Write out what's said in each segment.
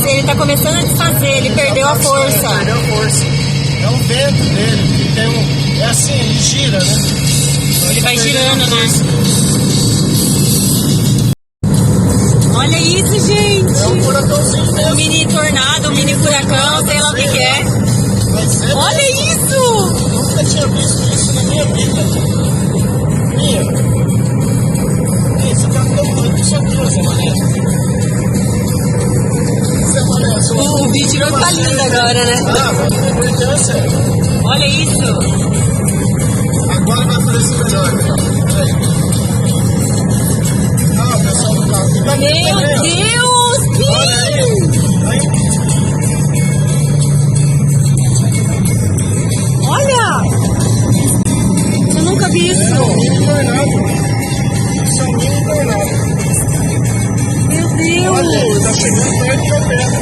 ele tá começando a desfazer, ele perdeu a força. Perdeu a força. É o vento dele, que tem um... É assim, ele gira, né? Ele vai girando, né? Olha isso, gente! É um furacãozinho mesmo. Um mini tornado, um mini furacão, sei lá o que é. Olha isso! Nunca tinha visto isso na minha vida. Minha, você tá ficando isso aqui, Zé Mané. Zé Mané, o vídeo vai ficar lindo agora, né? Ah, mas não tem importância. Olha isso! Agora vai aparecer melhor. Ah, o pessoal do carro. Meu Deus! Olha aí. Olha! Eu nunca vi isso! Isso é um mini tornado. Isso é um mini tornado. Meu Deus! Olha, ele tá chegando perto da terra.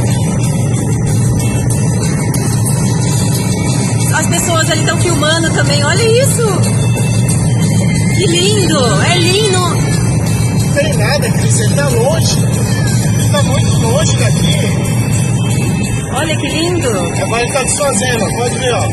As pessoas ali estão filmando também, olha isso! Que lindo! É lindo! Não tem nada, Cris, ele tá longe. Ele tá muito longe daqui. Olha que lindo! Agora ele tá desfazendo, pode ver, ó.